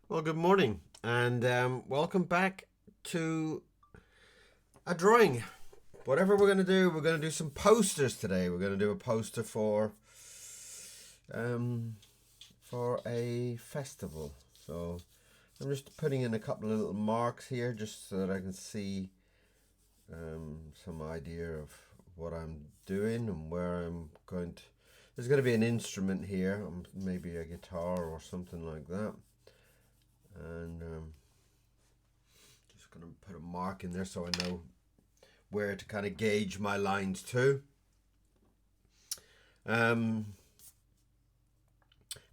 Well, good morning, and welcome back to a drawing. Whatever we're going to do some posters today. We're going to do a poster um, for a festival. So I'm just putting in a couple of little marks here just so that I can see some idea of what I'm doing and where I'm going to. There's going to be an instrument here, maybe a guitar or something like that. And just going to put a mark in there so I know where to kind of gauge my lines to.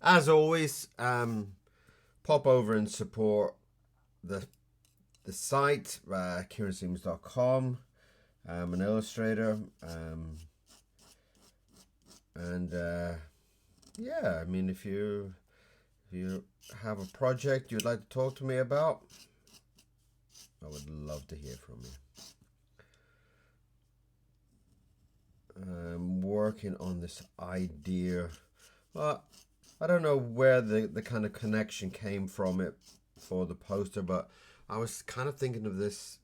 As always, pop over and support the site, KieronSeamons.com. I'm an illustrator, and yeah, I mean, if you have a project you'd like to talk to me about, I would love to hear from you. I'm working on this idea. Well, I don't know where the kind of connection came from it for the poster, but I was kind of thinking of this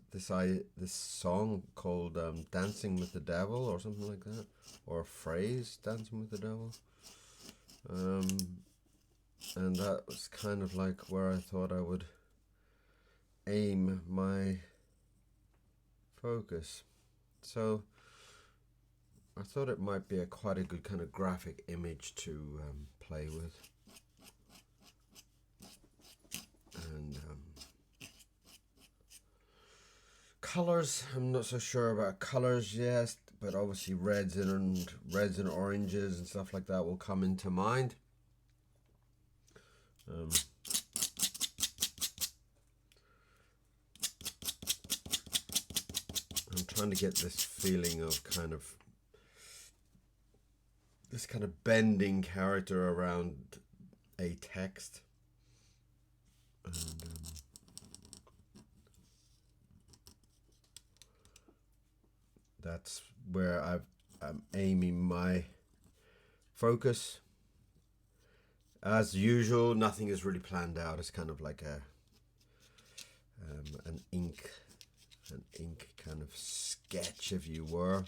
song called "Dancing with the Devil" or something like that, or a phrase "Dancing with the Devil," and that was kind of like where I thought I would aim my focus. So I thought it might be quite a good kind of graphic image to play with. And colors, I'm not so sure about colors yet, but obviously reds and oranges and stuff like that will come into mind. I'm trying to get this feeling of this kind of bending character around a text. And that's where I'm aiming my focus. As usual, nothing is really planned out. It's kind of like an ink kind of sketch, if you were.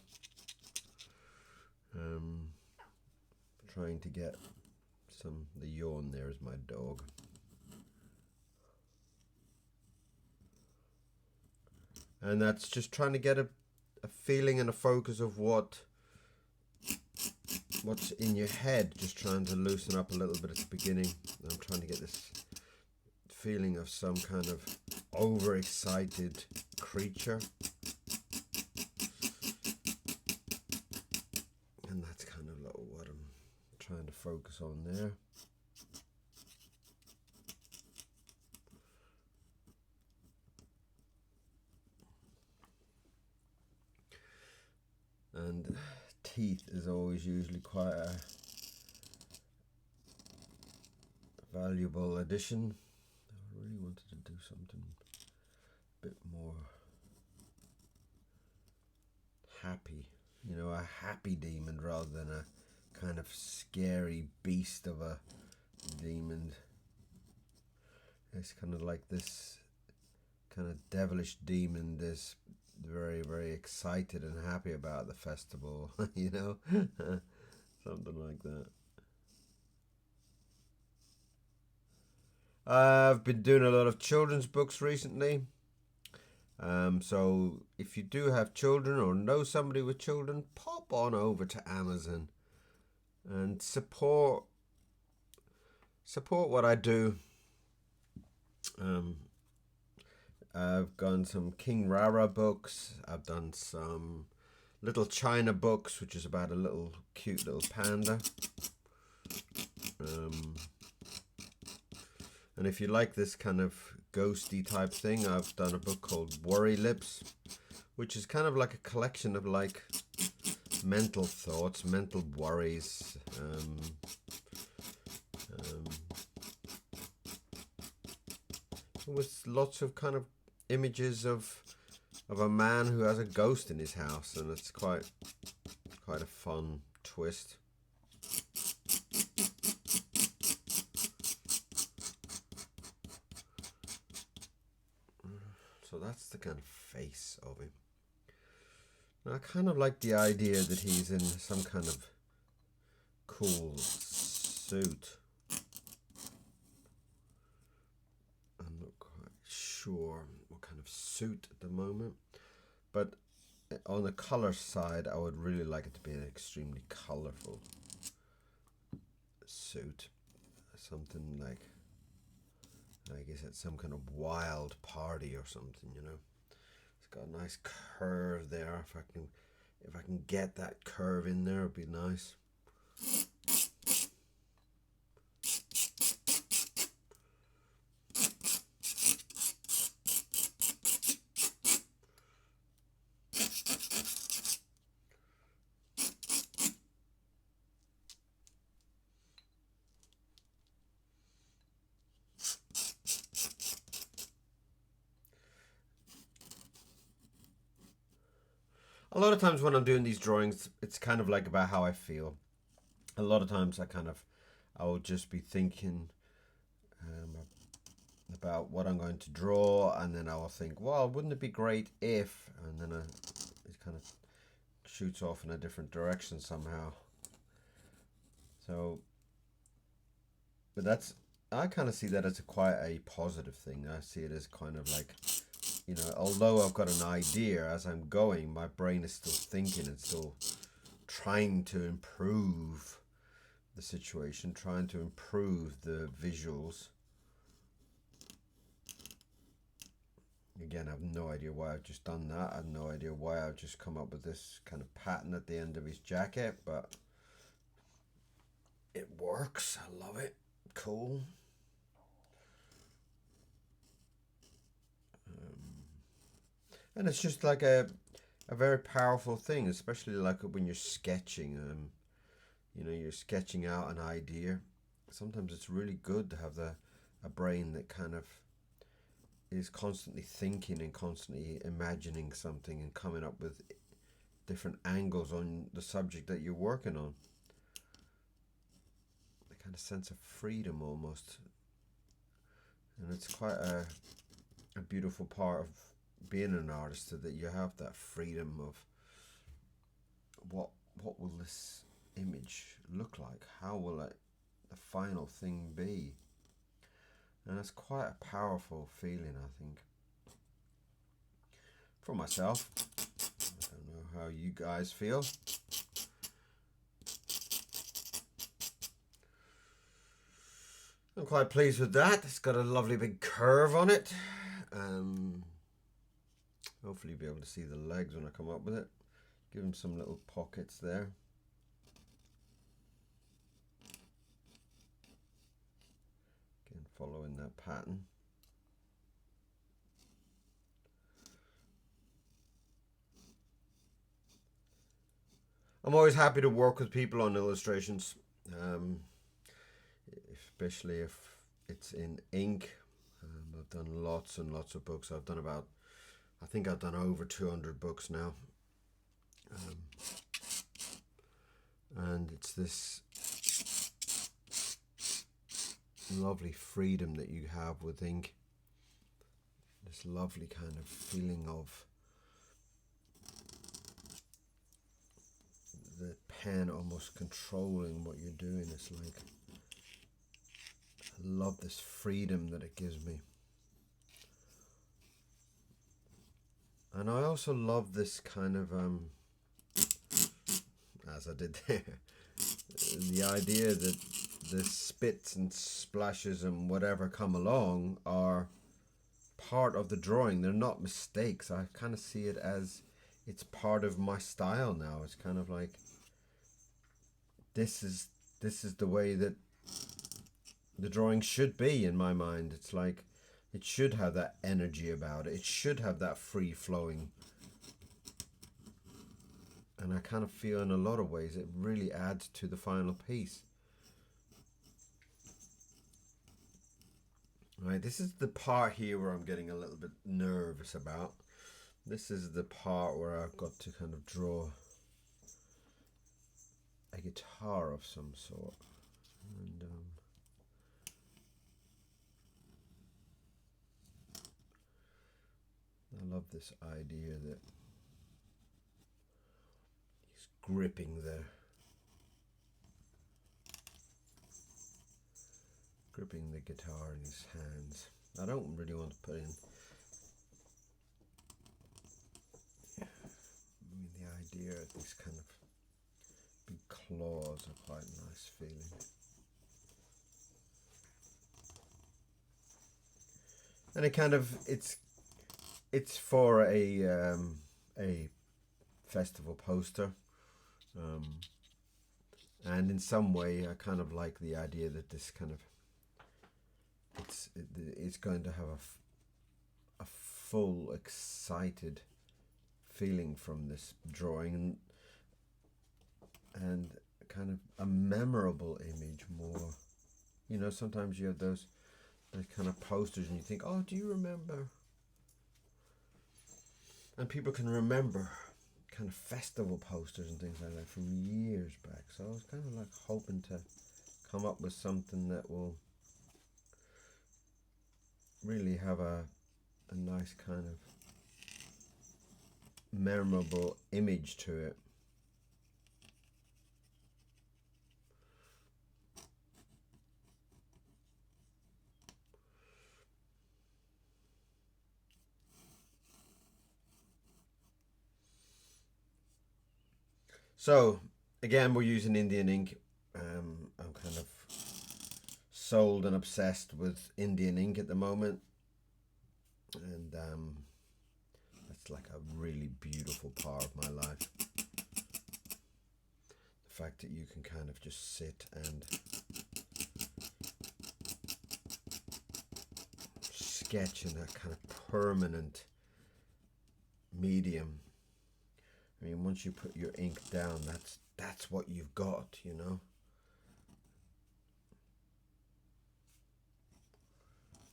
Trying to get the yawn there is my dog. And that's just trying to get a feeling and a focus of what's in your head, just trying to loosen up a little bit at the beginning. I'm trying to get this feeling of some kind of overexcited creature. And that's kind of what I'm trying to focus on there. And teeth is always usually quite a valuable addition. I really wanted to do something a bit more happy, a happy demon rather than a kind of scary beast of a demon. It's kind of like this kind of devilish demon, this very, very excited and happy about the festival, something like that. I've been doing a lot of children's books recently. So if you do have children or know somebody with children, pop on over to Amazon and support what I do. I've done some King Rara books. I've done some Little China books, which is about a cute little panda. And if you like this kind of ghosty type thing, I've done a book called Worry Lips, which is kind of like a collection of like mental thoughts, mental worries. With lots of kind of images of a man who has a ghost in his house, and it's quite a fun twist. So that's the kind of face of him. Now, I kind of like the idea that he's in some kind of cool suit. I'm not quite sure what kind of suit at the moment, but on the color side, I would really like it to be an extremely colorful suit. Something like, I guess it's some kind of wild party or something, you know. It's got a nice curve there. If I can get that curve in there, it'd be nice. A lot of times when I'm doing these drawings, it's kind of like about how I feel. A lot of times I will just be thinking about what I'm going to draw, and then I will think, well, wouldn't it be great if, and then it kind of shoots off in a different direction somehow. So, but I kind of see that as quite a positive thing. I see it as kind of like, you know, although I've got an idea as I'm going, my brain is still thinking and still trying to improve the situation, trying to improve the visuals. Again, I have no idea why I've just done that. I have no idea why I've just come up with this kind of pattern at the end of his jacket, but it works. I love it. Cool. And it's just like a very powerful thing, especially like when you're sketching. You know, you're sketching out an idea. Sometimes it's really good to have a brain that kind of is constantly thinking and constantly imagining something and coming up with different angles on the subject that you're working on. A kind of sense of freedom almost. And it's quite a beautiful part of being an artist, that you have that freedom of what will this image look like? How will the final thing be? And it's quite a powerful feeling, I think. For myself. I don't know how you guys feel. I'm quite pleased with that. It's got a lovely big curve on it. Hopefully you'll be able to see the legs when I come up with it. Give them some little pockets there. Again, following that pattern. I'm always happy to work with people on illustrations, especially if it's in ink. I've done lots and lots of books. I think I've done over 200 books now. And it's this lovely freedom that you have with ink. This lovely kind of feeling of the pen almost controlling what you're doing. It's like, I love this freedom that it gives me. And I also love this kind of, as I did there, the idea that the spits and splashes and whatever come along are part of the drawing. They're not mistakes. I kind of see it as it's part of my style now. It's kind of like, this is the way that the drawing should be in my mind. It's like, it should have that energy about it. It should have that free flowing. And I kind of feel in a lot of ways it really adds to the final piece. Right, this is the part here where I'm getting a little bit nervous about. This is the part where I've got to kind of draw a guitar of some sort. And love this idea that he's gripping the guitar in his hands. I don't really want to put in, the idea of these kind of big claws are quite a nice feeling. And it kind of, it's for a festival poster, and in some way I kind of like the idea that this kind of, it's going to have a full, excited feeling from this drawing, and kind of a memorable image more. You know, sometimes you have those kind of posters and you think, oh, do you remember? And people can remember kind of festival posters and things like that from years back. So I was kind of like hoping to come up with something that will really have a nice kind of memorable image to it. So again, we're using Indian ink. I'm kind of sold and obsessed with Indian ink at the moment, and that's like a really beautiful part of my life. The fact that you can kind of just sit and sketch in that kind of permanent medium. I mean, once you put your ink down, that's what you've got, you know.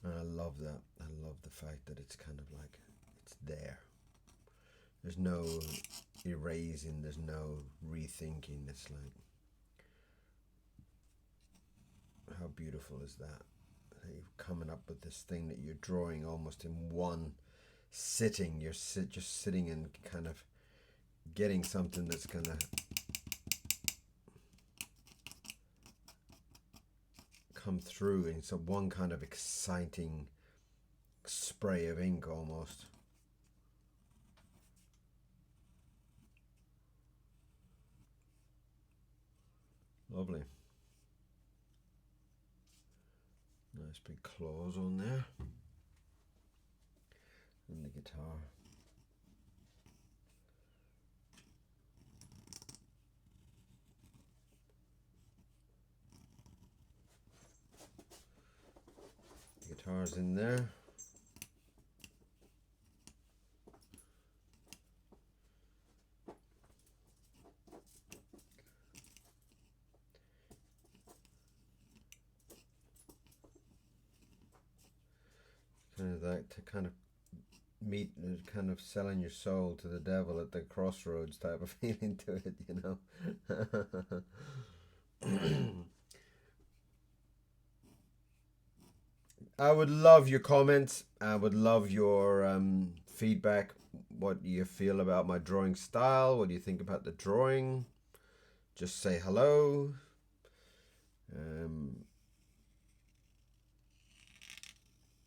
And I love that. I love the fact that it's kind of like, it's there. There's no erasing, there's no rethinking. It's like, how beautiful is that? You're coming up with this thing that you're drawing almost in one sitting. You're just sitting and kind of getting something that's gonna come through, and it's a one kind of exciting spray of ink almost. Lovely. Nice big claws on there. And the guitar. The guitar's in there. Kind of that to kind of meet, kind of selling your soul to the devil at the crossroads type of feeling to it, you know. I would love your comments. I would love your feedback. What do you feel about my drawing style? What do you think about the drawing? Just say hello.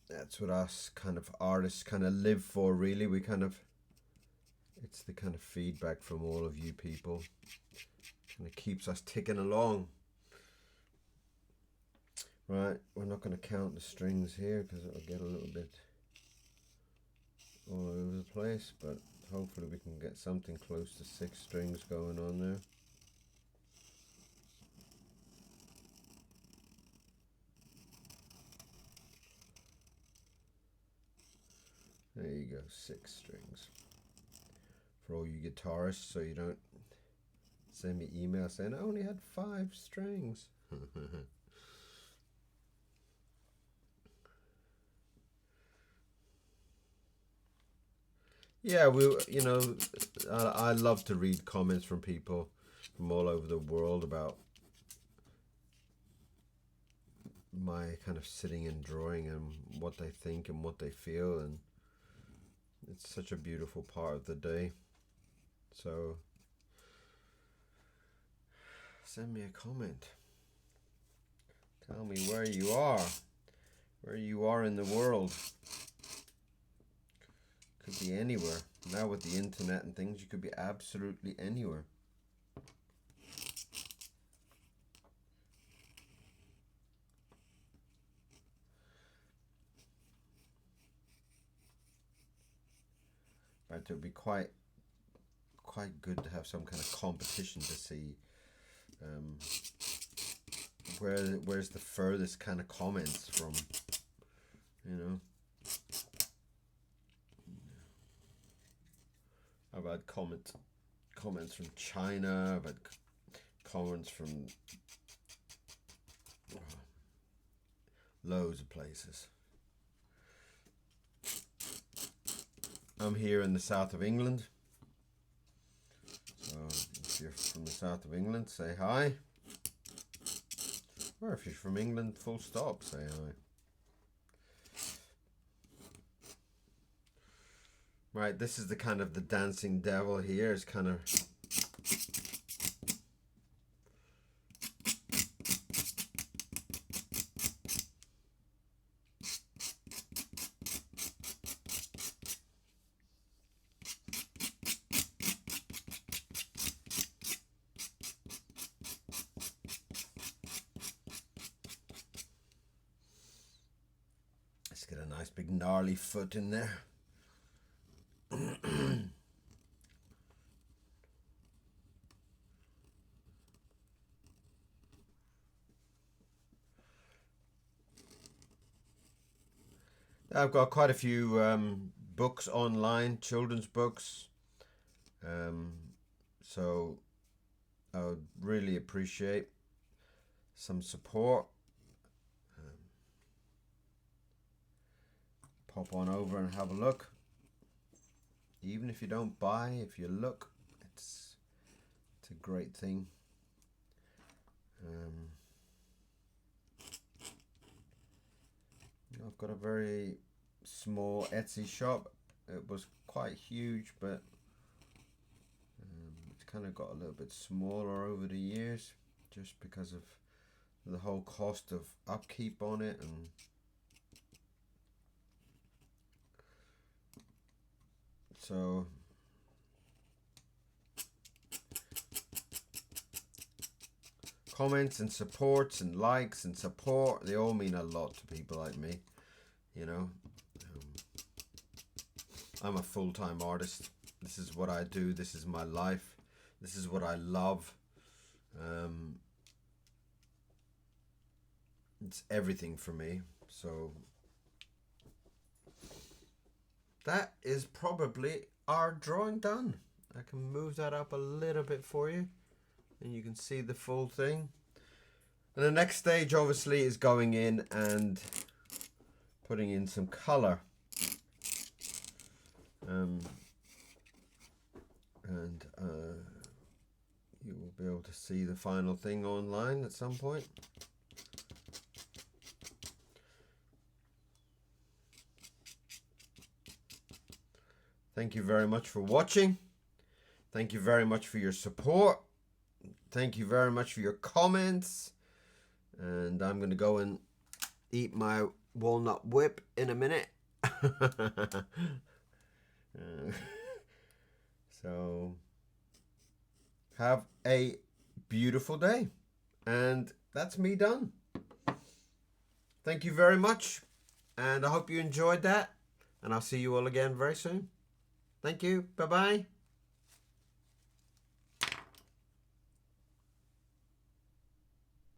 That's what us kind of artists kind of live for, really. We kind of, it's the kind of feedback from all of you people, and it keeps us ticking along. Right, we're not going to count the strings here because it'll get a little bit all over the place, but hopefully we can get something close to 6 strings going on there. There you go, 6 strings. For all you guitarists, so you don't send me emails saying I only had 5 strings. Yeah, you know, I love to read comments from people from all over the world about my kind of sitting and drawing and what they think and what they feel, and it's such a beautiful part of the day. So send me a comment. Tell me where you are in the world. Could be anywhere. Now with the internet and things, you could be absolutely anywhere. But it would be quite good to have some kind of competition to see where's the furthest kind of comments from, you know. I've had comments from China, I've had comments from loads of places. I'm here in the south of England, so if you're from the south of England, say hi. Or if you're from England, full stop, say hi. Right, this is the kind of the dancing devil here. Is kind of let's get a nice big gnarly foot in there. I've got quite a few books online, children's books. So I would really appreciate some support. Pop on over and have a look. Even if you don't buy, if you look, it's a great thing. I've got a very small Etsy shop. It was quite huge, but it's kind of got a little bit smaller over the years, just because of the whole cost of upkeep on it. And so comments and supports and likes and support, they all mean a lot to people like me, you know. I'm a full-time artist. This is what I do. This is my life. This is what I love. It's everything for me. So that is probably our drawing done. I can move that up a little bit for you, and you can see the full thing. And the next stage obviously is going in and putting in some color. You will be able to see the final thing online at some point. Thank you very much for watching. Thank you very much for your support. Thank you very much for your comments. And I'm going to go and eat my walnut whip in a minute. So have a beautiful day. And that's me done. Thank you very much. And I hope you enjoyed that. And I'll see you all again very soon. Thank you. Bye-bye.